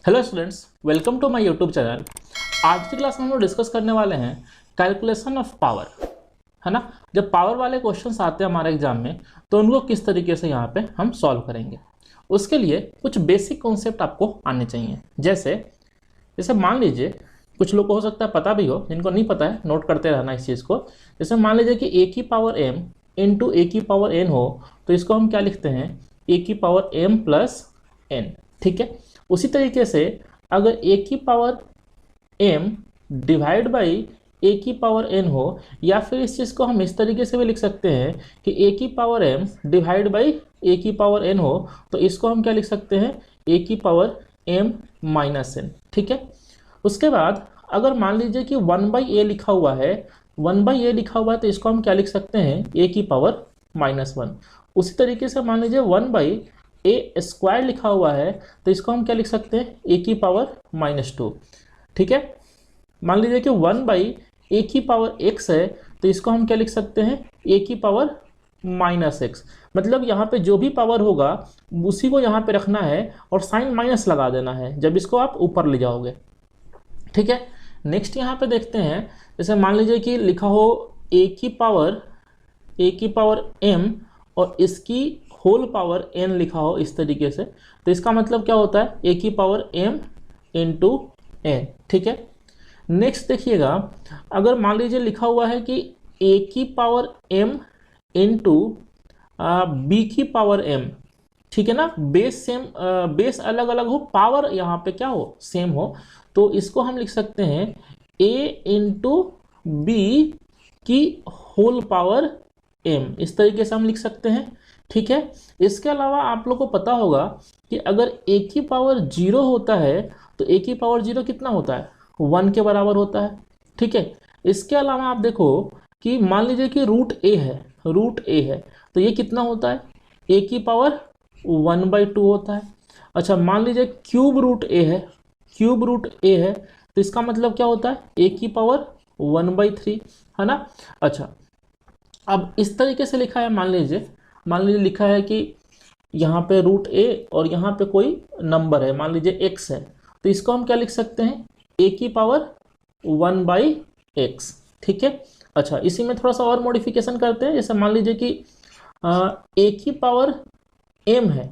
Hello students, welcome to my YouTube channel. आज की class में हम लोग डिस्कस करने वाले हैं कैलकुलेशन ऑफ पावर, है ना। जब पावर वाले क्वेश्चंस आते हैं हमारे एग्जाम में तो उनको किस तरीके से यहाँ पे हम सॉल्व करेंगे, उसके लिए कुछ बेसिक कॉन्सेप्ट आपको आने चाहिए। जैसे मान लीजिए, कुछ लोग को हो सकता है पता भी हो, जिनको नहीं पता है नोट करते रहना इस चीज़ को। जैसे मान लीजिए कि ए की पावर m इंटू ए की पावर n हो, तो इसको हम क्या लिखते हैं, ए की पावर m प्लस n, ठीक है। उसी तरीके से अगर a की power m divide by a की पावर n हो, या फिर इस चीज़ को हम इस तरीके से भी लिख सकते हैं कि a की power m divide by a की पावर n हो, तो इसको हम क्या लिख सकते हैं, a की पावर m माइनस n, ठीक है। उसके बाद अगर मान लीजिए कि 1 बाई ए लिखा हुआ है, 1 बाई ए लिखा हुआ है, तो इसको हम क्या लिख सकते हैं, a की पावर माइनस 1। उसी तरीके से मान लीजिए 1 बाई ए स्क्वायर लिखा हुआ है, तो इसको हम क्या लिख सकते हैं, ए की पावर माइनस 2, ठीक है। मान लीजिए कि 1 बाई ए की पावर x है, तो इसको हम क्या लिख सकते हैं, ए की पावर माइनस x। मतलब यहाँ पे जो भी पावर होगा उसी को यहाँ पे रखना है और साइन माइनस लगा देना है जब इसको आप ऊपर ले जाओगे, ठीक है। नेक्स्ट यहाँ पे देखते हैं, जैसे मान लीजिए कि लिखा हो ए की पावर m और इसकी होल पावर n लिखा हो इस तरीके से, तो इसका मतलब क्या होता है, a की पावर m इंटू n, ठीक है। नेक्स्ट देखिएगा, अगर मान लीजिए लिखा हुआ है कि a की पावर m इंटू b की पावर m, ठीक है ना। बेस अलग अलग हो, पावर यहाँ पे क्या हो, सेम हो, तो इसको हम लिख सकते हैं a इंटू बी की होल पावर m, इस तरीके से हम लिख सकते हैं, ठीक है। इसके अलावा आप लोग को पता होगा कि अगर a की पावर 0 होता है तो a की पावर 0 कितना होता है, 1 के बराबर होता है, ठीक है। इसके अलावा आप देखो कि मान लीजिए कि रूट a है, तो ये कितना होता है, a की पावर 1/2 होता है। अच्छा, मान लीजिए क्यूब रूट a है, तो इसका मतलब क्या होता है, a की पावर 1/3, है ना। अच्छा, अब इस तरीके से लिखा है, मान लीजिए लिखा है कि यहाँ पे रूट a और यहाँ पे कोई नंबर है, मान लीजिए x है, तो इसको हम क्या लिख सकते हैं, a की पावर 1/x, ठीक है। अच्छा, इसी में थोड़ा सा और मॉडिफिकेशन करते हैं। जैसे मान लीजिए कि a की पावर m है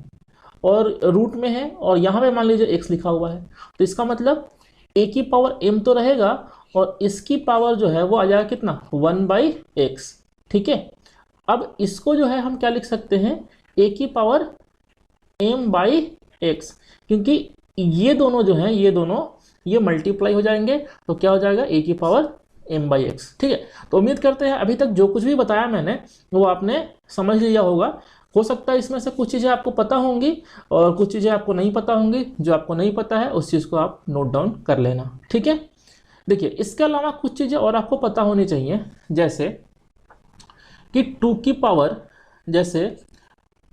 और रूट में है और यहाँ पे मान लीजिए x लिखा हुआ है, तो इसका मतलब a की पावर m तो रहेगा और इसकी पावर जो है वो आ जाएगा कितना, 1/x, ठीक है। अब इसको जो है हम क्या लिख सकते हैं, a की पावर m/x, क्योंकि ये दोनों जो हैं, ये मल्टीप्लाई हो जाएंगे, तो क्या हो जाएगा, a की पावर m/x, ठीक है। तो उम्मीद करते हैं अभी तक जो कुछ भी बताया मैंने वो आपने समझ लिया होगा। हो सकता है इसमें से कुछ चीज़ें आपको पता होंगी और कुछ चीज़ें आपको नहीं पता होंगी। जो आपको नहीं पता है उस चीज़ को आप नोट डाउन कर लेना, ठीक है। देखिए, इसके अलावा कुछ चीज़ें और आपको पता होनी चाहिए, जैसे कि 2 की पावर, जैसे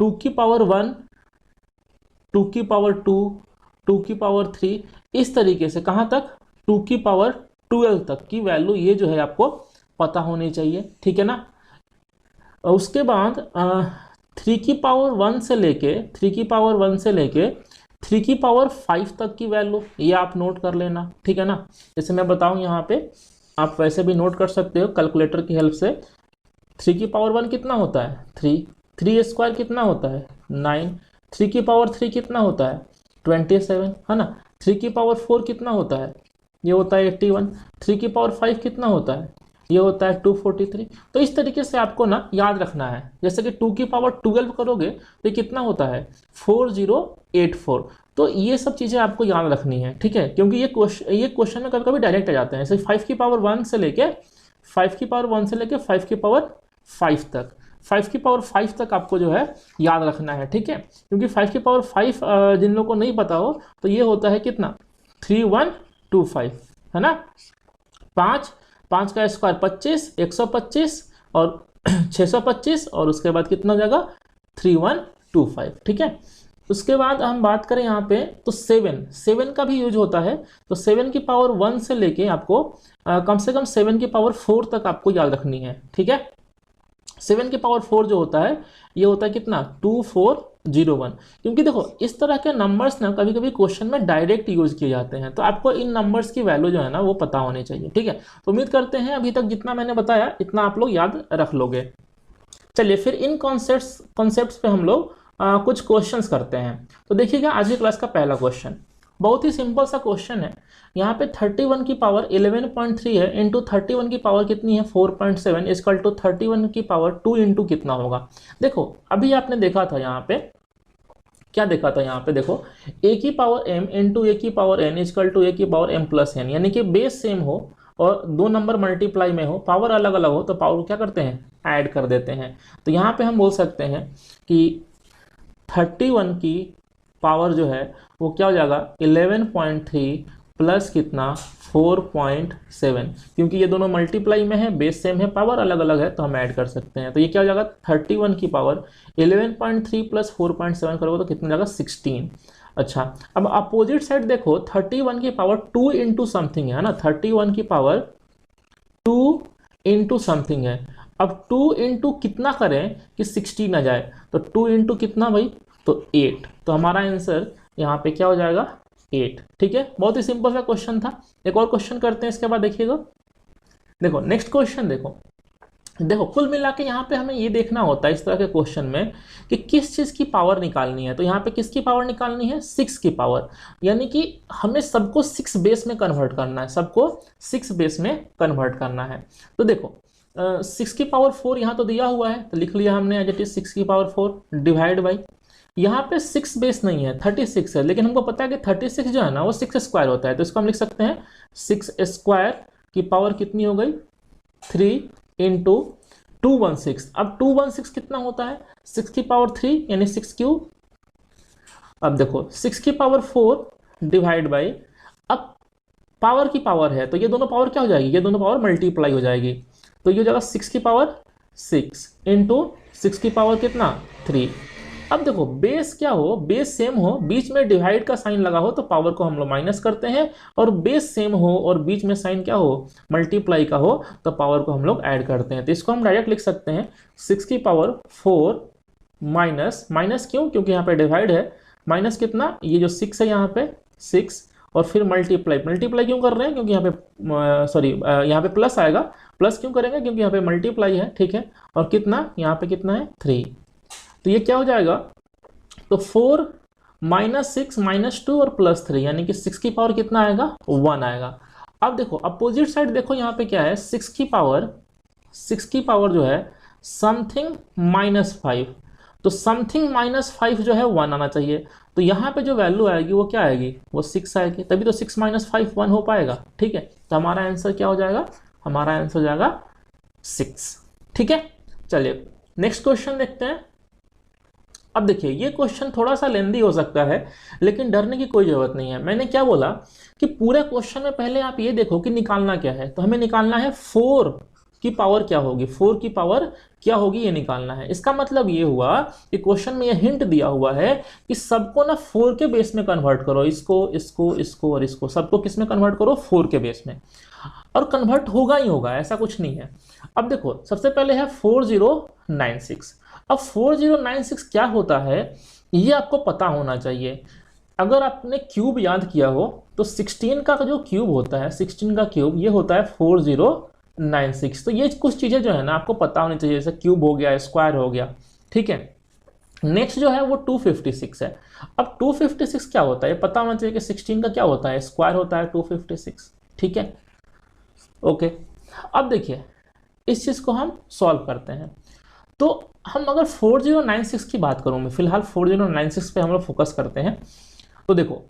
2 की पावर 1, 2 की पावर 2, 2 की पावर 3, इस तरीके से कहाँ तक, 2 की पावर 12 तक की वैल्यू ये जो है आपको पता होनी चाहिए, ठीक है ना। उसके बाद 3 की पावर 1 से लेके 3 की पावर 5 तक की वैल्यू ये आप नोट कर लेना, ठीक है ना। जैसे मैं बताऊं यहाँ पे, आप वैसे भी नोट कर सकते हो कैलकुलेटर की हेल्प से। 3 की पावर 1 कितना होता है, 3 स्क्वायर कितना होता है, 9। 3 की पावर 3 कितना होता है, 27, है ना। 3 की पावर 4 कितना होता है, ये होता है 81। 3 की पावर 5 कितना होता है, ये होता है 243। तो इस तरीके से आपको ना याद रखना है। जैसे कि 2 की पावर 12 करोगे तो ये कितना होता है, 4084। तो ये सब चीज़ें आपको याद रखनी है, ठीक है, क्योंकि ये क्वेश्चन में कभी कभी डायरेक्ट आ जाते हैं। जैसे 5 की पावर 1 से लेके 5 की पावर 5 तक, 5 की पावर 5 तक आपको जो है याद रखना है, ठीक है। क्योंकि 5 की पावर 5 जिन लोगों को नहीं पता हो तो ये होता है कितना, 3125, है ना। 5 का स्क्वायर 25, 125 और 625, और उसके बाद कितना हो जाएगा, 3125, ठीक है। उसके बाद हम बात करें यहाँ पे, तो 7 का भी यूज होता है। तो 7 की पावर 1 से लेके आपको कम से कम 7 की पावर 4 तक आपको याद रखनी है, ठीक है। 7 की पावर 4 जो होता है ये होता है कितना 2401। क्योंकि देखो इस तरह के नंबर्स ना कभी कभी क्वेश्चन में डायरेक्ट यूज किए जाते हैं, तो आपको इन नंबर्स की वैल्यू जो है ना वो पता होनी चाहिए। ठीक है, तो उम्मीद करते हैं अभी तक जितना मैंने बताया इतना आप लोग याद रख लोगे। चलिए फिर इन कॉन्सेप्ट्स पे हम लोग कुछ क्वेश्चंस करते हैं। तो देखिएगा आज की क्लास का पहला क्वेश्चन बहुत ही सिंपल सा क्वेश्चन है। यहाँ पे 31 की पावर 11.3 है, इंटू 31 की पावर कितनी है 4.7 इक्वल टू 31 की पावर 2 इंटू कितना होगा। देखो अभी आपने देखा था यहाँ पे, क्या देखा था यहाँ पे, देखो a की पावर m इंटू ए की पावर n इक्वल टू ए की पावर m प्लस n, यानी कि बेस सेम हो और दो नंबर मल्टीप्लाई में हो, पावर अलग अलग हो, तो पावर क्या करते हैं ऐड कर देते हैं। तो यहाँ पे हम बोल सकते हैं कि 31 की पावर जो है वो क्या हो जाएगा 11.3 प्लस कितना 4.7, क्योंकि ये दोनों मल्टीप्लाई में है, बेस सेम है, पावर अलग अलग है, तो हम ऐड कर सकते हैं। तो ये क्या हो जाएगा 31 की पावर 11.3 प्लस 4.7 करोगे तो कितना जाएगा 16। अच्छा अब अपोजिट साइड देखो 31 की पावर 2 इंटू समथिंग है ना, 31 की पावर 2 इंटू समथिंग है। अब 2 इंटू कितना करें कि 16 आ जाए, तो 2 इंटू कितना भाई, तो 8। तो हमारा आंसर यहाँ पे क्या हो जाएगा 8। ठीक है, बहुत ही सिंपल सा क्वेश्चन था। एक और क्वेश्चन करते हैं इसके बाद, देखिएगा देखो नेक्स्ट क्वेश्चन। देखो कुल मिला के यहाँ पे हमें ये देखना होता है इस तरह के क्वेश्चन में कि किस चीज़ की पावर निकालनी है। तो यहाँ पे किसकी पावर निकालनी है 6 की पावर, यानी कि हमें सबको 6 बेस में कन्वर्ट करना है, सबको 6 बेस में कन्वर्ट करना है। तो देखो 6 की पावर 4 यहाँ तो दिया हुआ है, तो लिख लिया हमने एज इट इज 6 की पावर 4 डिवाइड बाई, यहाँ पे 6 बेस नहीं है 36 है, लेकिन हमको पता है कि 36 जो है ना वो 6 स्क्वायर होता है, तो इसको हम लिख सकते हैं 6 स्क्वायर की पावर कितनी हो गई 3 इंटू 216। अब 216 कितना होता है 6 की पावर 3 यानी 6 क्यूब। अब देखो 6 की पावर 4 डिवाइड बाई, अब पावर की पावर है तो ये दोनों पावर क्या हो जाएगी, ये दोनों पावर मल्टीप्लाई हो जाएगी, तो ये हो जाएगा 6 की पावर 6 इंटू 6 की पावर कितना 3। अब देखो बेस क्या हो, बेस सेम हो, बीच में डिवाइड का साइन लगा हो तो पावर को हम लोग माइनस करते हैं, और बेस सेम हो और बीच में साइन क्या हो मल्टीप्लाई का हो तो पावर को हम लोग ऐड करते हैं। तो इसको हम डायरेक्ट लिख सकते हैं 6 की पावर 4 माइनस, माइनस क्यों, क्योंकि यहाँ पे डिवाइड है, माइनस कितना ये जो 6 है यहाँ पे 6, और फिर मल्टीप्लाई, मल्टीप्लाई क्यों कर रहे हैं क्योंकि यहाँ पे सॉरी यहाँ पे प्लस आएगा, प्लस क्यों करेंगे क्योंकि यहाँ पे मल्टीप्लाई है। ठीक है, और कितना यहाँ पे कितना है 3, तो ये क्या हो जाएगा, तो 4 माइनस 6 माइनस 2 और प्लस 3, यानी कि 6 की पावर कितना आएगा 1 आएगा। अब देखो अपोजिट साइड देखो यहाँ पे क्या है 6 की पावर जो है समथिंग माइनस 5, तो समथिंग माइनस 5 जो है 1 आना चाहिए, तो यहाँ पे जो वैल्यू आएगी वो क्या आएगी वो 6 आएगी, तभी तो 6 माइनस 5 1 हो पाएगा। ठीक है, तो हमारा आंसर क्या हो जाएगा, हमारा आंसर हो जाएगा 6। ठीक है, चलिए नेक्स्ट क्वेश्चन देखते हैं। अब देखिए ये क्वेश्चन थोड़ा सा लेंदी हो सकता है, लेकिन डरने की कोई ज़रूरत नहीं है। मैंने क्या बोला कि पूरे क्वेश्चन में पहले आप ये देखो कि निकालना क्या है, तो हमें निकालना है 4 की पावर क्या होगी, 4 की पावर क्या होगी ये निकालना है। इसका मतलब ये हुआ कि क्वेश्चन में ये हिंट दिया हुआ है कि सबको ना 4 के बेस में कन्वर्ट करो, इसको इसको इसको और इसको, सबको किस में कन्वर्ट करो 4 के बेस में, और कन्वर्ट होगा ही होगा, ऐसा कुछ नहीं है। अब देखो सबसे पहले है 4096। अब 4096 क्या होता है ये आपको पता होना चाहिए। अगर आपने क्यूब याद किया हो तो 16 का जो क्यूब होता है, 16 का क्यूब ये होता है 4096। तो ये कुछ चीज़ें जो है ना आपको पता होनी चाहिए, जैसे क्यूब हो गया, स्क्वायर हो गया। ठीक है, नेक्स्ट जो है वो 256 है। अब 256 क्या होता है पता होना चाहिए कि 16 का क्या होता है स्क्वायर होता है 256। ठीक है, ओके। अब देखिए इस चीज़ को हम सॉल्व करते हैं। तो हम अगर 4096 की बात करूँ, मैं फिलहाल 4096 पे हम लोग फोकस करते हैं। तो देखो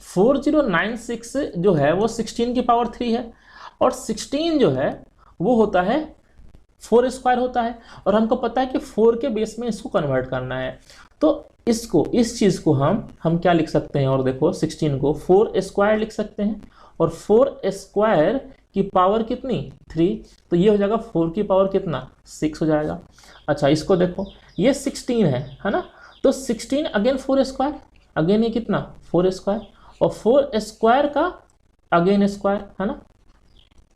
4096 जो है वो 16 की पावर 3 है, और 16 जो है वो होता है 4 स्क्वायर होता है, और हमको पता है कि 4 के बेस में इसको कन्वर्ट करना है। तो इसको, इस चीज़ को हम क्या लिख सकते हैं, और देखो 16 को 4 स्क्वायर लिख सकते हैं, और 4 स्क्वायर की पावर कितनी 3, तो ये हो जाएगा 4 की पावर कितना 6 हो जाएगा। अच्छा इसको देखो ये 16 है ना, तो 16 अगेन 4 स्क्वायर, अगेन ये कितना 4 स्क्वायर, और 4 स्क्वायर का अगेन स्क्वायर है ना,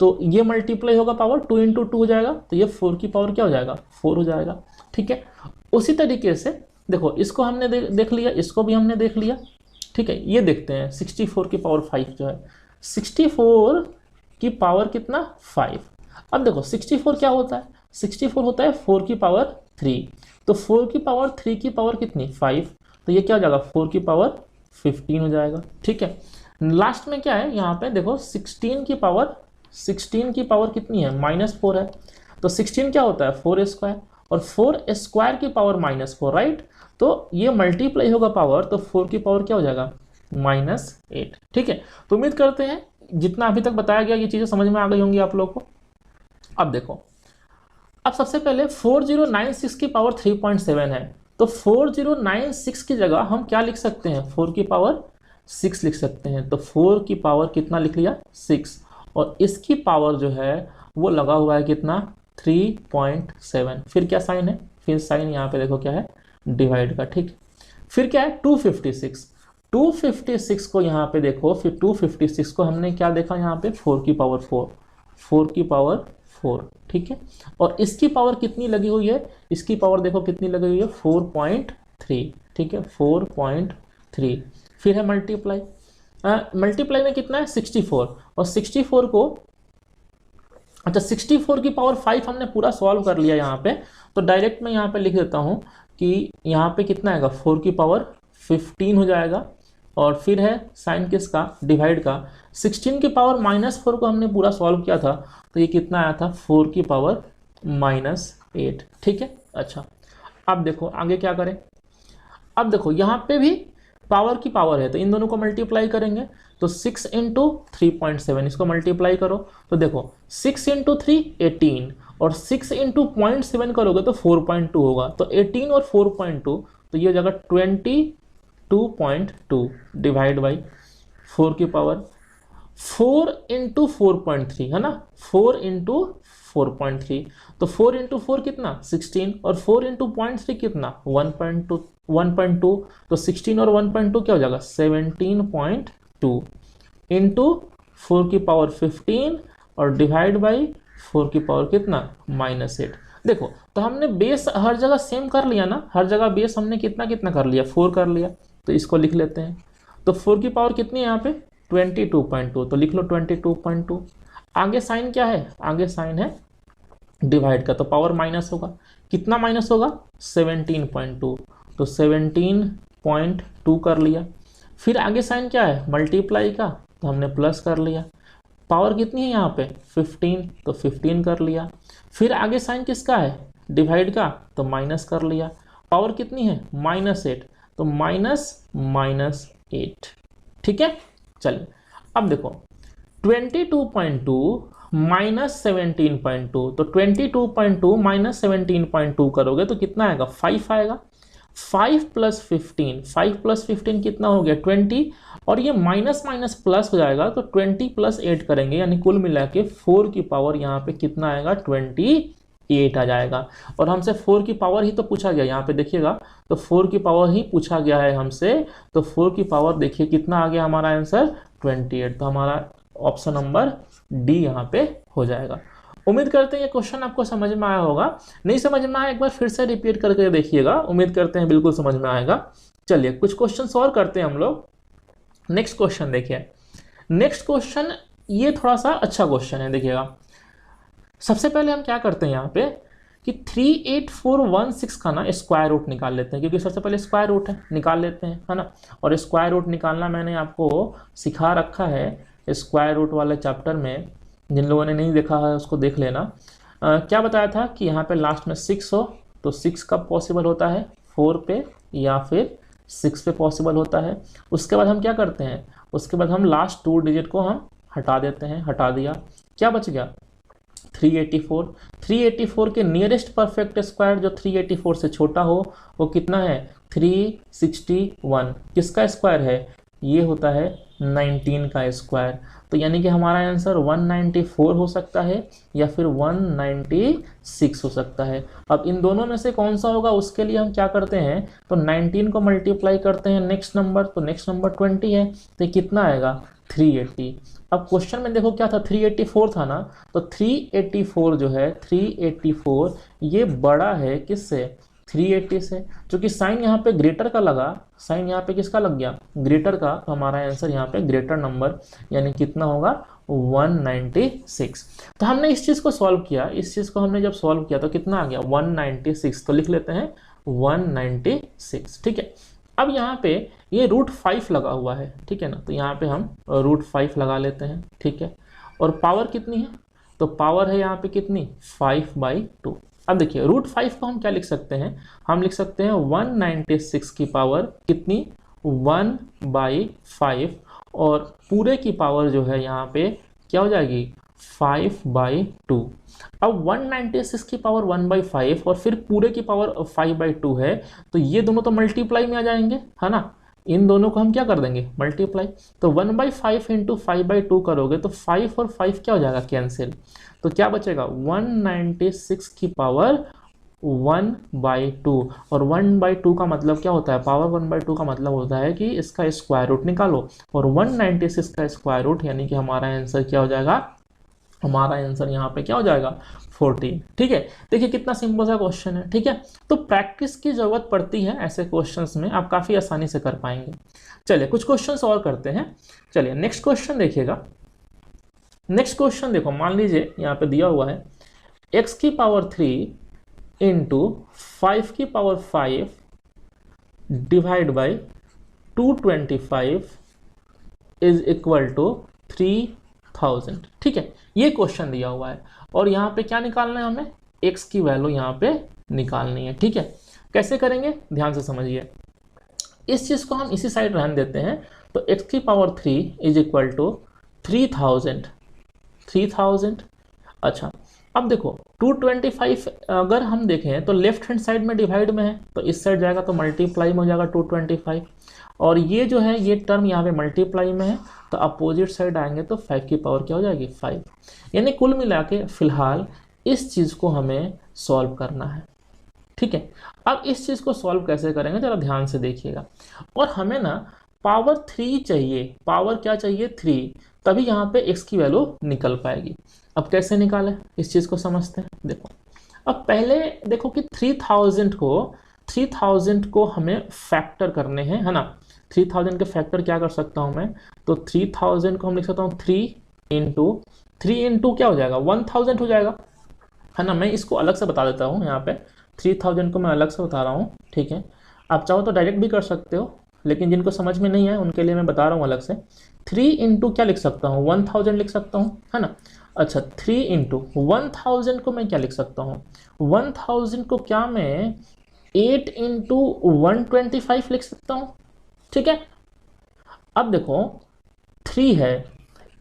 तो ये मल्टीप्लाई होगा पावर, 2 इंटू 2 हो जाएगा, तो ये 4 की पावर क्या हो जाएगा, 4 हो जाएगा। ठीक है, उसी तरीके से देखो इसको हमने देख लिया, इसको भी हमने देख लिया। ठीक है, ये देखते हैं 64 की पावर 5 जो है, 64 की पावर कितना, 5। अब देखो 64 क्या होता है, 64 होता है 4 की पावर 3, तो 4 की पावर 3 की पावर कितनी, 5, तो ये क्या हो जाएगा 4 की पावर 15 हो जाएगा। ठीक है, लास्ट में क्या है यहाँ पे देखो 16 की पावर कितनी है, -4 है, तो 16 क्या होता है 4 स्क्वायर, और 4 स्क्वायर की पावर -4, राइट, तो ये मल्टीप्लाई होगा पावर, तो 4 की पावर क्या हो जाएगा, -8। ठीक है, तो उम्मीद करते हैं जितना अभी तक बताया गया ये चीज़ें समझ में आ गई होंगी आप लोग को। अब देखो, अब सबसे पहले 4096 की पावर 3.7 है, तो 4096 की जगह हम क्या लिख सकते हैं, 4 की पावर 6 लिख सकते हैं, तो 4 की पावर कितना लिख लिया, 6, और इसकी पावर जो है वो लगा हुआ है कितना, 3.7। फिर क्या साइन है, फिर साइन यहाँ पे देखो क्या है, डिवाइड का। ठीक, फिर क्या है 256 को यहाँ पे देखो, फिर 256 को हमने क्या देखा यहाँ पे, 4 की पावर 4। ठीक है, और इसकी पावर कितनी लगी हुई है, इसकी पावर देखो कितनी लगी हुई है, 4.3। ठीक है, 4.3। फिर है मल्टीप्लाई में कितना है 64, और 64 को, अच्छा 64 की पावर 5 हमने पूरा सॉल्व कर लिया यहाँ पे, तो डायरेक्ट मैं यहाँ पे लिख देता हूँ कि यहाँ पे कितना आएगा, 4 की पावर 15 हो जाएगा, और फिर है साइन किसका, डिवाइड का। 16 की पावर -4 को हमने पूरा सॉल्व किया था, तो ये कितना आया था, 4 की पावर -8। ठीक है, अच्छा अब देखो आगे क्या करें, अब देखो यहाँ पे भी पावर की पावर है, तो इन दोनों को मल्टीप्लाई करेंगे, तो 6 इंटू 3.7 इसको मल्टीप्लाई करो, तो देखो 6 इंटू 3 18, और 6 इंटू 0.7 करोगे तो 4.2 होगा, तो 18 और 4.2, तो ये जगह 22.2 डिवाइड बाई 4 की पावर 4 इंटू 4.3 है ना, 4 इंटू 4.3, तो 4 इंटू 4 कितना 16, और 4 इंटू 0.3 कितना 1.2, तो 16 और 1.2 क्या हो जाएगा 17.2 इंटू 4 की पावर 15 और डिवाइड बाई 4 की पावर कितना -8। देखो तो हमने बेस हर जगह सेम कर लिया ना, हर जगह बेस हमने कितना कितना कर लिया, 4 कर लिया, तो इसको लिख लेते हैं। तो 4 की पावर कितनी है यहाँ पे 22.2, तो लिख लो 22.2। आगे साइन क्या है, आगे साइन है डिवाइड का, तो पावर माइनस होगा, कितना माइनस होगा 17.2, तो 17.2 कर लिया। फिर आगे साइन क्या है मल्टीप्लाई का, तो हमने प्लस कर लिया। पावर कितनी है यहाँ पे 15, तो 15 कर लिया। फिर आगे साइन किसका है डिवाइड का, तो माइनस कर लिया। पावर कितनी है -8, तो -8। ठीक है, चलिए अब देखो 22.2 -17.2, तो 22.2 -17.2 करोगे तो कितना आएगा 5 आएगा। 5 + 15 कितना हो गया 20, और ये माइनस माइनस प्लस हो जाएगा, तो 20 + 8 करेंगे, यानी कुल मिला के 4 की पावर यहाँ पे कितना आएगा 28 आ जाएगा। और हमसे 4 की पावर ही तो पूछा गया, यहाँ पे देखिएगा, तो 4 की पावर ही पूछा गया है हमसे, तो 4 की पावर देखिए कितना आ गया हमारा आंसर 28, तो हमारा ऑप्शन नंबर डी यहाँ पे हो जाएगा। उम्मीद करते हैं ये क्वेश्चन आपको समझ में आया होगा, नहीं समझ में आया एक बार फिर से रिपीट करके देखिएगा, उम्मीद करते हैं बिल्कुल समझ में आएगा। चलिए कुछ क्वेश्चन और करते हैं हम लोग। नेक्स्ट क्वेश्चन देखिए, नेक्स्ट क्वेश्चन ये थोड़ा सा अच्छा क्वेश्चन है, देखिएगा। सबसे पहले हम क्या करते हैं यहाँ पे कि 38416 का ना स्क्वायर रूट निकाल लेते हैं, क्योंकि सबसे पहले स्क्वायर रूट है निकाल लेते हैं, है ना। और स्क्वायर रूट निकालना मैंने आपको सिखा रखा है स्क्वायर रूट वाले चैप्टर में, जिन लोगों ने नहीं देखा है उसको देख लेना। क्या बताया था कि यहाँ पे लास्ट में 6 हो, तो 6 कब पॉसिबल होता है 4 पे या फिर 6 पे पॉसिबल होता है। उसके बाद हम क्या करते हैं, उसके बाद हम लास्ट 2 डिजिट को हम हटा देते हैं, हटा दिया, क्या बच गया 384। 384 के नियरेस्ट परफेक्ट स्क्वायर जो 384 से छोटा हो वो कितना है 361। किसका स्क्वायर है, ये होता है 19 का स्क्वायर। तो यानी कि हमारा आंसर 194 हो सकता है या फिर 196 हो सकता है। अब इन दोनों में से कौन सा होगा उसके लिए हम क्या करते हैं, तो 19 को मल्टीप्लाई करते हैं नेक्स्ट नंबर, तो नेक्स्ट नंबर 20 है, तो कितना आएगा 380। अब क्वेश्चन में देखो क्या था, 384 था ना, तो 384 जो है 384 ये बड़ा है किससे, 380 से, क्योंकि साइन यहाँ पे ग्रेटर का लगा, साइन यहाँ पे किसका लग गया, ग्रेटर का, तो हमारा आंसर यहाँ पे ग्रेटर नंबर यानी कितना होगा 196। तो हमने इस चीज़ को सॉल्व किया, इस चीज़ को हमने जब सॉल्व किया तो कितना आ गया 196, तो लिख लेते हैं 196। ठीक है, अब यहाँ पे ये √5 लगा हुआ है, ठीक है ना, तो यहाँ पे हम √5 लगा लेते हैं। ठीक है, और पावर कितनी है, तो पावर है यहाँ पे कितनी 5/2। अब देखिए √5 को हम क्या लिख सकते हैं, हम लिख सकते हैं 196 की पावर कितनी 1/5, और पूरे की पावर जो है यहाँ पे क्या हो जाएगी 5/2। अब 196 की पावर 1/5 और फिर पूरे की पावर 5/2 है, तो ये दोनों तो मल्टीप्लाई में आ जाएंगे, है ना, इन दोनों को हम क्या कर देंगे मल्टीप्लाई, तो 1/5 इंटू 5/2 करोगे तो 5 और 5 क्या हो जाएगा कैंसिल, तो क्या बचेगा 196 की पावर 1/2, और 1/2 का मतलब क्या होता है, पावर 1/2 का मतलब होता है कि इसका स्क्वायर रूट निकालो, और 196 का स्क्वायर रूट यानी कि हमारा आंसर क्या हो जाएगा, हमारा आंसर यहाँ पे क्या हो जाएगा 14। ठीक है, देखिए कितना सिंपल सा क्वेश्चन है। ठीक है, तो प्रैक्टिस की जरूरत पड़ती है ऐसे क्वेश्चंस में, आप काफ़ी आसानी से कर पाएंगे। चलिए कुछ क्वेश्चंस और करते हैं। चलिए नेक्स्ट क्वेश्चन देखिएगा, नेक्स्ट क्वेश्चन देखो, मान लीजिए यहाँ पे दिया हुआ है x की पावर 3 इंटू 5 की power 5 divide by 225 is equal to 3000। ठीक है, ये क्वेश्चन दिया हुआ है और यहाँ पे क्या निकालना है हमें, x की वैल्यू यहाँ पे निकालनी है। ठीक है, कैसे करेंगे ध्यान से समझिए, इस चीज़ को हम इसी साइड रहने देते हैं, तो x की पावर 3 इज इक्वल टू 3000। अच्छा, अब देखो 225 अगर हम देखें तो लेफ्ट हैंड साइड में डिवाइड में है, तो इस साइड जाएगा तो मल्टीप्लाई में हो जाएगा 225, और ये जो है ये टर्म यहाँ पे मल्टीप्लाई में है, तो अपोजिट साइड आएंगे तो 5 की पावर क्या हो जाएगी 5। यानी कुल मिला के फिलहाल इस चीज़ को हमें सॉल्व करना है। ठीक है, अब इस चीज़ को सॉल्व कैसे करेंगे जरा ध्यान से देखिएगा, और हमें ना पावर 3 चाहिए, पावर क्या चाहिए 3, तभी यहाँ पे x की वैल्यू निकल पाएगी। अब कैसे निकालें इस चीज़ को समझते हैं। देखो अब पहले देखो कि 3000 को हमें फैक्टर करने हैं, है ना, 3000 के फैक्टर क्या कर सकता हूँ मैं, तो 3000 को हम लिख सकता हूँ 3 इंटू क्या हो जाएगा 1000 हो जाएगा, है ना। मैं इसको अलग से बता देता हूँ, यहाँ पे 3000 को मैं अलग से बता रहा हूँ। ठीक है, आप चाहो तो डायरेक्ट भी कर सकते हो, लेकिन जिनको समझ में नहीं है उनके लिए मैं बता रहा हूँ अलग से। 3 इंटू क्या लिख सकता हूँ 1000 लिख सकता हूँ, है ना। अच्छा 3 इंटू 1000 को मैं क्या लिख सकता हूँ, 1000 को क्या मैं 8 इंटू 125 लिख सकता हूँ। ठीक है, अब देखो 3 है,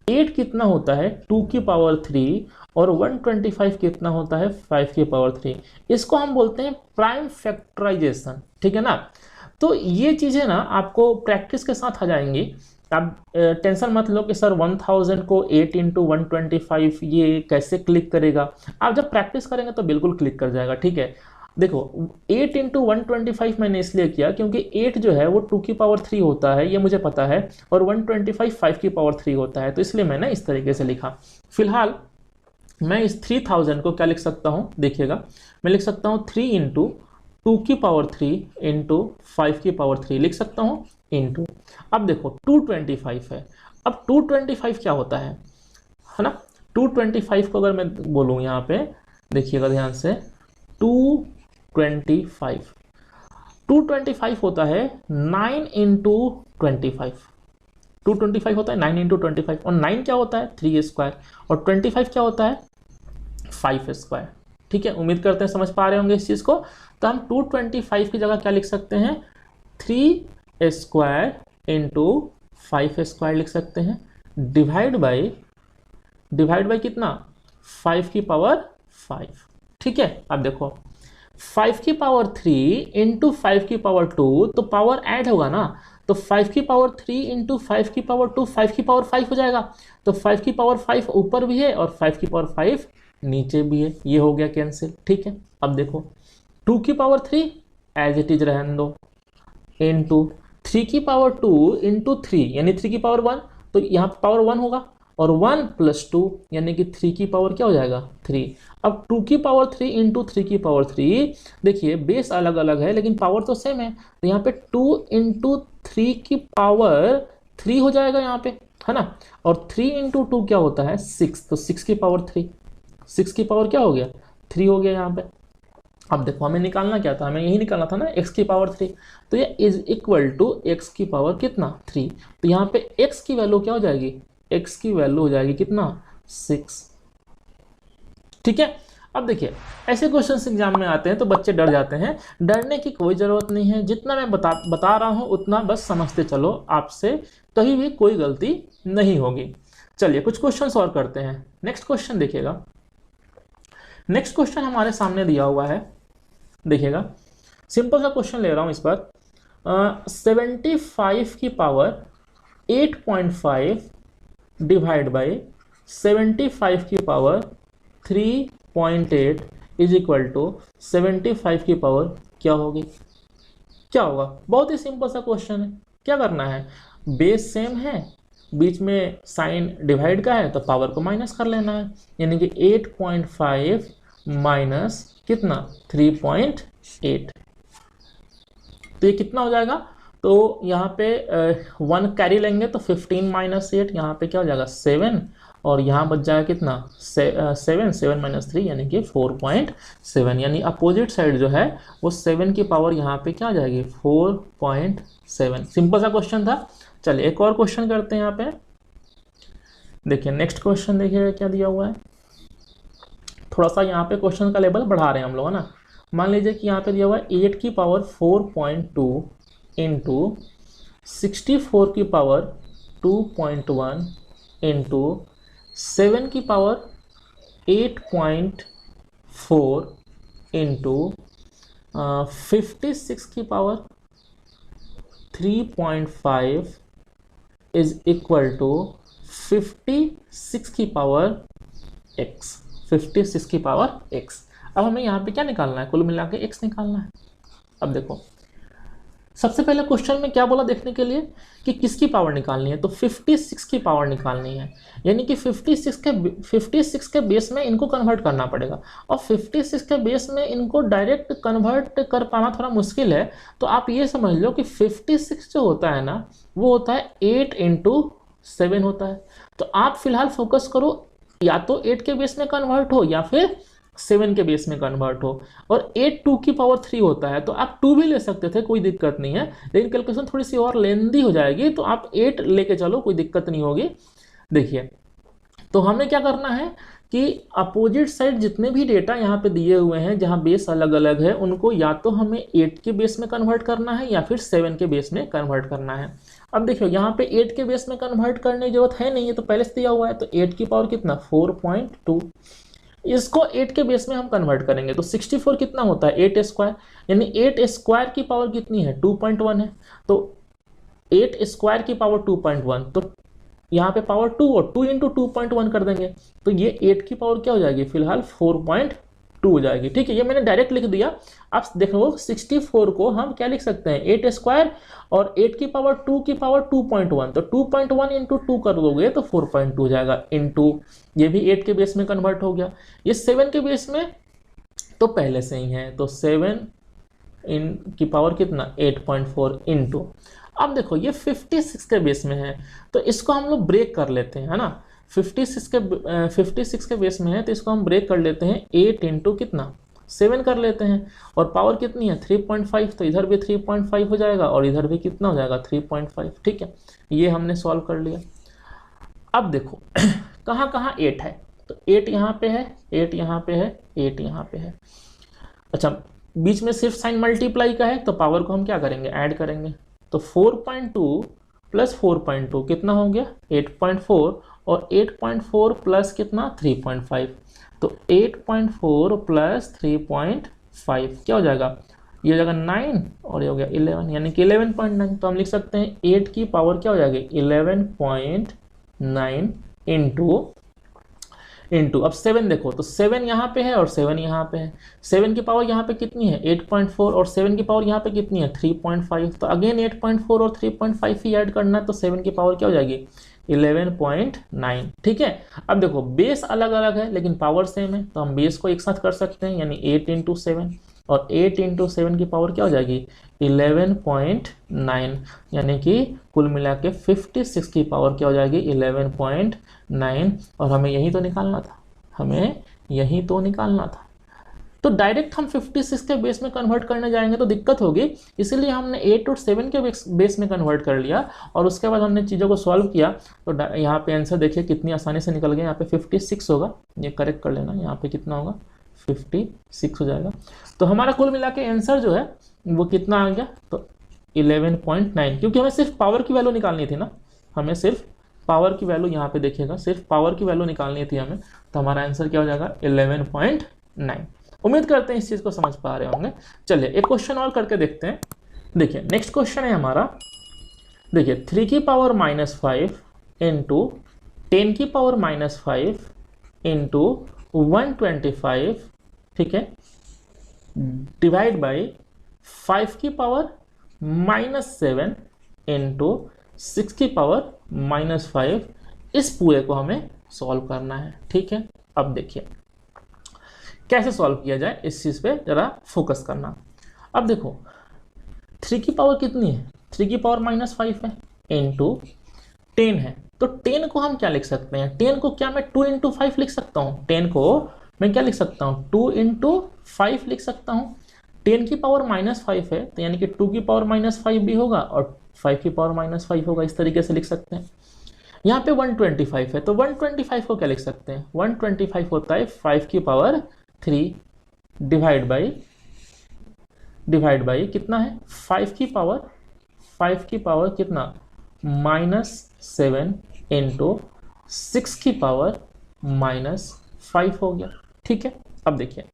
8 कितना होता है 2 की पावर 3, और 125 कितना होता है 5 की पावर 3। इसको हम बोलते हैं प्राइम फैक्टराइजेशन। ठीक है ना, तो ये चीज़ें ना आपको प्रैक्टिस के साथ आ जाएंगी। आप टेंशन मत लो कि सर 1000 को 8 इंटू 125 ये कैसे क्लिक करेगा, आप जब प्रैक्टिस करेंगे तो बिल्कुल क्लिक कर जाएगा। ठीक है, देखो 8 इंटू 125 मैंने इसलिए किया क्योंकि 8 जो है वो 2 की पावर 3 होता है, ये मुझे पता है, और 125 5 की पावर 3 होता है, तो इसलिए मैंने इस तरीके से लिखा। फिलहाल मैं इस 3000 को क्या लिख सकता हूँ, देखिएगा मैं लिख सकता हूँ 3 इंटू 2 की पावर 3 इंटू 5 की पावर 3 लिख सकता हूँ इंटू, अब देखो 225 है। अब 225 क्या होता है ना, 225 को अगर मैं बोलूँ यहाँ पे देखिएगा ध्यान से, 225 होता है 9 इंटू 25, 225 होता है 9 इंटू 25, और 9 क्या होता है 3 स्क्वायर, और 25 क्या होता है 5 स्क्वायर। ठीक है, उम्मीद करते हैं समझ पा रहे होंगे इस चीज़ को। तो हम 225 की जगह क्या लिख सकते हैं 3 स्क्वायर इंटू 5 स्क्वायर लिख सकते हैं, डिवाइड बाई कितना 5 की पावर 5। ठीक है, अब देखो 5 की पावर 3 इंटू 5 की पावर 2, तो पावर ऐड होगा ना, तो तो 5 की पावर 3 इंटू 5 की पावर 2 5 की पावर 5 हो जाएगा। तो 5 की पावर 5 ऊपर भी है और 5 की पावर 5 नीचे भी है, ये हो गया कैंसिल। ठीक है, अब देखो 2 की पावर 3 एज इट इज रहने दो, इंटू 3 की पावर 2 इंटू 3 यानी 3 की पावर 1, तो यहाँ पावर 1 होगा, और 1 प्लस 2 यानी कि 3 की पावर क्या हो जाएगा 3। अब 2 की पावर 3 इंटू 3 की पावर 3, देखिए बेस अलग अलग है लेकिन पावर तो सेम है, तो यहाँ पे 2 इंटू 3 की पावर 3 हो जाएगा यहाँ पे, है ना। और 3 इंटू 2 क्या होता है 6, तो 6 की पावर 3, 6 की पावर क्या हो गया 3 हो गया यहाँ पे। अब देखो हमें निकालना क्या था, हमें यही निकालना था ना x की पावर 3, तो ये इज इक्वल टू x की पावर कितना 3, तो यहाँ पे x की वैल्यू क्या हो जाएगी, x की वैल्यू हो जाएगी कितना 6। ठीक है, अब देखिए ऐसे क्वेश्चन एग्जाम में आते हैं तो बच्चे डर जाते हैं, डरने की कोई ज़रूरत नहीं है, जितना मैं बता रहा हूँ उतना बस समझते चलो, आपसे कहीं भी कोई गलती नहीं होगी। चलिए कुछ क्वेश्चन और करते हैं। नेक्स्ट क्वेश्चन देखिएगा, नेक्स्ट क्वेश्चन हमारे सामने दिया हुआ है, देखिएगा सिंपल सा क्वेश्चन ले रहा हूँ इस पर। 75 की पावर 8.5 डिवाइड बाई 75 की पावर 3.8 इज इक्वल टू 75 की पावर क्या होगी, क्या होगा। बहुत ही सिंपल सा क्वेश्चन है, क्या करना है, बेस सेम है, बीच में साइन डिवाइड का है तो पावर को माइनस कर लेना है, यानी कि 8.5 माइनस कितना 3.8, तो ये कितना हो जाएगा, तो यहाँ पे 1 कैरी लेंगे तो 15 माइनस 8, यहाँ पे क्या हो जाएगा 7, और यहाँ बच जाएगा कितना 7 माइनस 3 यानी कि 4.7, यानी अपोजिट साइड जो है वो 7 की पावर यहाँ पे क्या आ जाएगी 4.7। सिंपल सा क्वेश्चन था। चलिए एक और क्वेश्चन करते हैं यहाँ पे, देखिए नेक्स्ट क्वेश्चन देखिए क्या दिया हुआ है। थोड़ा सा यहाँ पे क्वेश्चन का लेवल बढ़ा रहे हैं हम लोग, है ना। मान लीजिए कि यहाँ पे दिया हुआ है 8 की पावर 4.2 इंटू 64 की पावर 2.1 इंटू 7 की पावर 8.4 इंटू 56 की पावर 3.5 इज इक्वल टू 56 की पावर x, 56 की पावर x। अब हमें यहाँ पे क्या निकालना है, कुल मिला के x निकालना है। अब देखो सबसे पहले क्वेश्चन में क्या बोला देखने के लिए कि किसकी पावर निकालनी है, तो 56 की पावर निकालनी है, यानी कि 56 के बेस में इनको कन्वर्ट करना पड़ेगा, और 56 के बेस में इनको डायरेक्ट कन्वर्ट कर पाना थोड़ा मुश्किल है। तो आप ये समझ लो कि 56 जो होता है ना वो होता है 8 इंटू 7 होता है। तो आप फिलहाल फोकस करो या तो 8 के बेस में कन्वर्ट हो या फिर 7 के बेस में कन्वर्ट हो, और 8 2 की पावर 3 होता है, तो आप 2 भी ले सकते थे, कोई दिक्कत नहीं है, लेकिन कैलकुलेशन थोड़ी सी और लेंदी हो जाएगी, तो आप 8 लेके चलो, कोई दिक्कत नहीं होगी। देखिए तो हमें क्या करना है कि अपोजिट साइड जितने भी डेटा यहाँ पे दिए हुए हैं जहाँ बेस अलग अलग है उनको या तो हमें 8 के बेस में कन्वर्ट करना है या फिर 7 के बेस में कन्वर्ट करना है। अब देखियो यहाँ पे 8 के बेस में कन्वर्ट करने की जरूरत है नहीं है, तो पहले से दिया हुआ है, तो 8 की पावर कितना 4.2, इसको 8 के बेस में हम कन्वर्ट करेंगे तो 64 कितना होता है 8 स्क्वायर, यानी 8 स्क्वायर की पावर कितनी है 2.1 है, तो 8 स्क्वायर की पावर 2.1, तो यहाँ पे पावर 2 और 2 इंटू 2.1 कर देंगे, तो ये 8 की पावर क्या हो जाएगी फिलहाल 4.2 हो जाएगी। ठीक है, ये मैंने डायरेक्ट लिख दिया। आप देखो 64 को हम क्या लिख सकते हैं 8 स्क्वायर और 8 की पावर 2 की पावर 2.1, तो 2.1 इंटू 2 कर दोगे तो 4.2 हो जाएगा, इंटू ये भी 8 के बेस में कन्वर्ट हो गया, ये 7 के बेस में तो पहले से ही है, तो 7 इन की पावर कितना 8.4 इंटू, अब देखो ये 56 के बेस में है तो इसको हम लोग ब्रेक कर लेते हैं, है ना। 56 के बेस में है तो इसको हम ब्रेक कर लेते हैं, 8 इंटू कितना 7 कर लेते हैं, और पावर कितनी है 3.5, तो इधर भी 3.5 हो जाएगा और इधर भी कितना हो जाएगा 3.5। ठीक है, ये हमने सॉल्व कर लिया। अब देखो कहाँ कहाँ 8 है, तो 8 यहाँ पे है, 8 यहाँ पे है, 8 यहाँ पे है। अच्छा बीच में सिर्फ साइन मल्टीप्लाई का है तो पावर को हम क्या करेंगे ऐड करेंगे, तो 4.2 प्लस 4.2 कितना हो गया 8.4, और 8.4 प्लस कितना 3.5, तो 8.4 प्लस 3.5 क्या हो जाएगा ये हो जाएगा 9 और ये हो गया 11, यानी कि 11.9। तो हम लिख सकते हैं 8 की पावर क्या हो जाएगी 11.9 इंटू अब 7 देखो, तो 7 यहाँ पे है और 7 यहाँ पे है। 7 की पावर यहाँ पे कितनी है 8.4 और 7 की पावर यहाँ पे कितनी है 3.5। तो अगेन 8.4 और 3.5 ही ऐड करना है, तो 7 की पावर क्या हो जाएगी 11.9। ठीक है, अब देखो बेस अलग अलग है लेकिन पावर सेम है, तो हम बेस को एक साथ कर सकते हैं, यानी 8 इंटू 7, और 8 इंटू 7 की पावर क्या हो जाएगी 11.9, यानी कि कुल मिला के 56 की पावर क्या हो जाएगी 11.9। और हमें यही तो निकालना था, हमें यही तो निकालना था। तो डायरेक्ट हम 56 के बेस में कन्वर्ट करने जाएंगे तो दिक्कत होगी, इसीलिए हमने 8 और 7 के बेस में कन्वर्ट कर लिया और उसके बाद हमने चीज़ों को सॉल्व किया। तो यहाँ पे आंसर देखिए कितनी आसानी से निकल गया, यहाँ पे 56 होगा, ये करेक्ट कर लेना, यहाँ पे कितना होगा 56 हो जाएगा। तो हमारा कुल मिला के आंसर जो है वो कितना आ गया, तो 11.9, क्योंकि हमें सिर्फ पावर की वैल्यू निकालनी थी ना, हमें सिर्फ पावर की वैल्यू यहाँ पे देखिएगा, सिर्फ पावर की वैल्यू निकालनी थी हमें, तो हमारा आंसर क्या हो जाएगा 11.9। उम्मीद करते हैं इस चीज़ को समझ पा रहे होंगे। चलिए एक क्वेश्चन और करके देखते हैं। देखिए नेक्स्ट क्वेश्चन है हमारा, देखिए 3 की पावर -5 इंटू 10 की पावर -5 इंटू 125, ठीक है, डिवाइड बाई 5 की पावर -7 इंटू 6 की पावर -5। इस पूरे को हमें सॉल्व करना है। ठीक है, अब देखिए कैसे सॉल्व किया जाए, इस चीज़ पे ज़रा फोकस करना। अब देखो 3 की पावर कितनी है, 3 की पावर -5 है इंटू 10 है, तो 10 को हम क्या लिख सकते हैं, 10 को क्या मैं 2 इंटू 5 लिख सकता हूँ, 10 को मैं क्या लिख सकता हूँ 2 इंटू 5 लिख सकता हूँ। 10 की पावर -5 है तो यानी कि 2 की पावर -5 भी होगा और 5 की पावर -5 होगा, इस तरीके से लिख सकते हैं। यहाँ पे 125 है तो 125 को क्या लिख सकते हैं, 125 होता है 5 की पावर 3 डिवाइड बाई कितना है 5 की पावर कितना -7 इंटू 6 की पावर -5 हो गया। ठीक है, अब देखिए,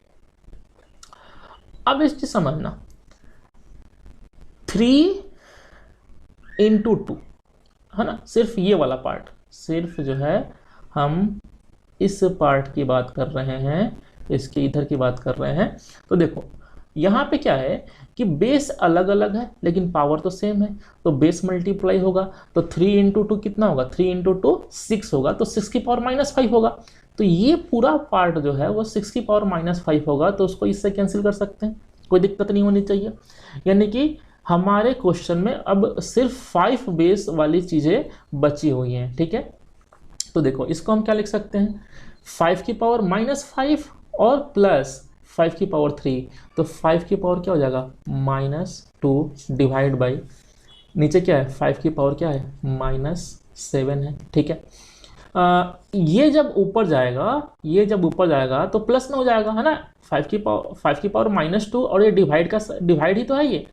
अब इस चीज समझना, 3 इंटू 2 है ना, सिर्फ ये वाला पार्ट, सिर्फ जो है हम इस पार्ट की बात कर रहे हैं, इसके इधर की बात कर रहे हैं। तो देखो यहाँ पे क्या है कि बेस अलग अलग है लेकिन पावर तो सेम है, तो बेस मल्टीप्लाई होगा, तो 3 इंटू 2 कितना होगा, 3 इंटू 2 6 होगा, तो 6 की पावर -5 होगा। तो ये पूरा पार्ट जो है वो 6 की पावर -5 होगा, तो उसको इससे कैंसिल कर सकते हैं, कोई दिक्कत नहीं होनी चाहिए। यानी कि हमारे क्वेश्चन में अब सिर्फ 5 बेस वाली चीज़ें बची हुई हैं। ठीक है, तो देखो इसको हम क्या लिख सकते हैं, 5 की पावर -5 और प्लस 5 की पावर 3, तो 5 की पावर क्या हो जाएगा -2 डिवाइड बाई, नीचे क्या है 5 की पावर क्या है -7 है। ठीक है, ये जब ऊपर जाएगा तो प्लस में हो जाएगा, है ना, 5 की पावर -2 और ये डिवाइड ही तो है ये,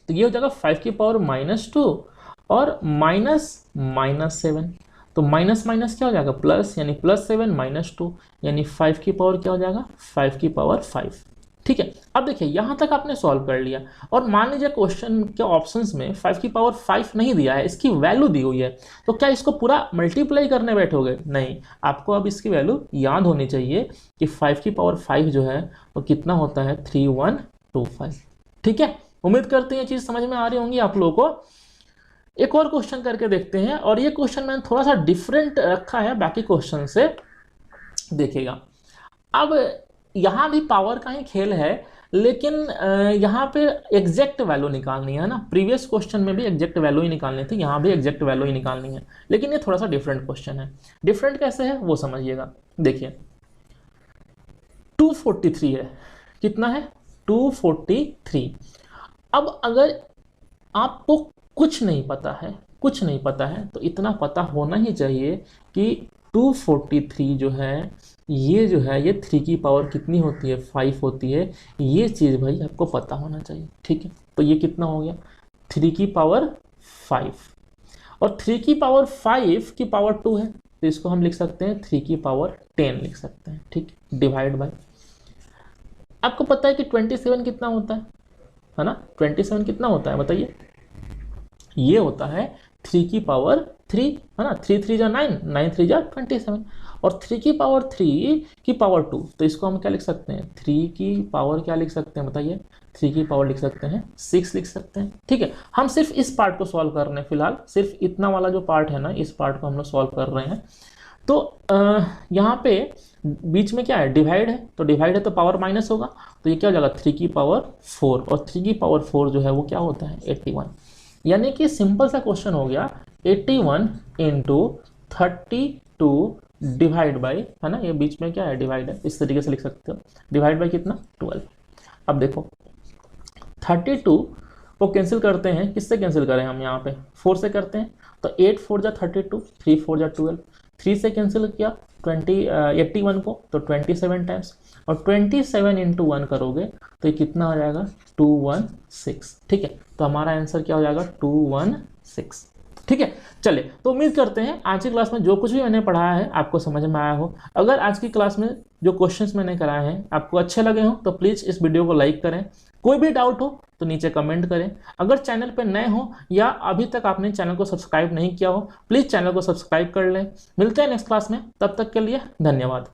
तो ये हो जाएगा 5 की पावर -2 और -7, तो माइनस क्या हो जाएगा प्लस, यानी +7 -2, यानी 5 की पावर क्या हो जाएगा 5 की पावर 5। ठीक है, अब देखिए यहाँ तक आपने सॉल्व कर लिया और मान लीजिए क्वेश्चन के ऑप्शंस में 5 की पावर 5 नहीं दिया है, इसकी वैल्यू दी हुई है, तो क्या इसको पूरा मल्टीप्लाई करने बैठोगे, नहीं, आपको अब इसकी वैल्यू याद होनी चाहिए कि 5 की पावर 5 जो है वो कितना होता है 3125। ठीक है, उम्मीद करते हैं ये चीज़ समझ में आ रही होंगी आप लोगों को। एक और क्वेश्चन करके देखते हैं, और ये क्वेश्चन मैंने थोड़ा सा डिफरेंट रखा है बाकी क्वेश्चन से, देखिएगा। अब यहाँ भी पावर का ही खेल है, लेकिन यहाँ पे एग्जैक्ट वैल्यू निकालनी है ना, प्रीवियस क्वेश्चन में भी एग्जैक्ट वैल्यू ही निकालनी थी, यहाँ भी एग्जैक्ट वैल्यू ही निकालनी है, लेकिन ये थोड़ा सा डिफरेंट क्वेश्चन है। डिफरेंट कैसे है वो समझिएगा। देखिए 243 है, कितना है 243। अब अगर आपको कुछ नहीं पता है तो इतना पता होना ही चाहिए कि 243 जो है ये 3 की पावर कितनी होती है 5 होती है, ये चीज़ भाई आपको पता होना चाहिए। ठीक है, तो ये कितना हो गया 3 की पावर 5 और 3 की पावर 5 की पावर 2 है, तो इसको हम लिख सकते हैं 3 की पावर 10 लिख सकते हैं। ठीक, डिवाइड बाय, आपको पता है कि 27 कितना होता है है ना। 27 कितना होता है बताइए, ये होता है 3 की पावर 3, है ना। 3 3 जा 9, 9 3 जा 27, और 3 की पावर 3 की पावर 2, तो इसको हम क्या लिख सकते हैं, 3 की पावर क्या लिख सकते हैं बताइए, 3 की पावर लिख सकते हैं 6 लिख सकते हैं। ठीक है, हम सिर्फ इस पार्ट को सॉल्व कर रहे हैं फिलहाल, सिर्फ इतना वाला जो पार्ट है ना, इस पार्ट को हम लोग सॉल्व कर रहे हैं। तो यहाँ पे बीच में क्या है, डिवाइड है, तो डिवाइड है तो पावर माइनस होगा, तो ये क्या हो जाएगा 3 की पावर 4, और 3 की पावर 4 जो है वो क्या होता है 81। यानी कि सिंपल सा क्वेश्चन हो गया, 81 इंटू 32 डिवाइड बाई, है ना, ये बीच में क्या है डिवाइड है, इस तरीके से लिख सकते हो, डिवाइड बाई कितना 12। अब देखो 32 को कैंसिल करते हैं, किससे कैंसिल करें हम, यहाँ पे 4 से करते हैं, तो 8 4 जा 32, 3 4 जा 12, 3 से कैंसिल किया 81 को, तो 27 टाइम्स, और 27 इंटू 1 करोगे तो ये कितना हो जाएगा 216। ठीक है, तो हमारा आंसर क्या हो जाएगा 216। ठीक है, चलिए, तो उम्मीद करते हैं आज की क्लास में जो कुछ भी मैंने पढ़ाया है आपको समझ में आया हो। अगर आज की क्लास में जो क्वेश्चंस मैंने कराए हैं आपको अच्छे लगे हो तो प्लीज़ इस वीडियो को लाइक करें, कोई भी डाउट हो तो नीचे कमेंट करें। अगर चैनल पर नए हो या अभी तक आपने चैनल को सब्सक्राइब नहीं किया हो, प्लीज़ चैनल को सब्सक्राइब कर लें। मिलते हैं नेक्स्ट क्लास में, तब तक के लिए धन्यवाद।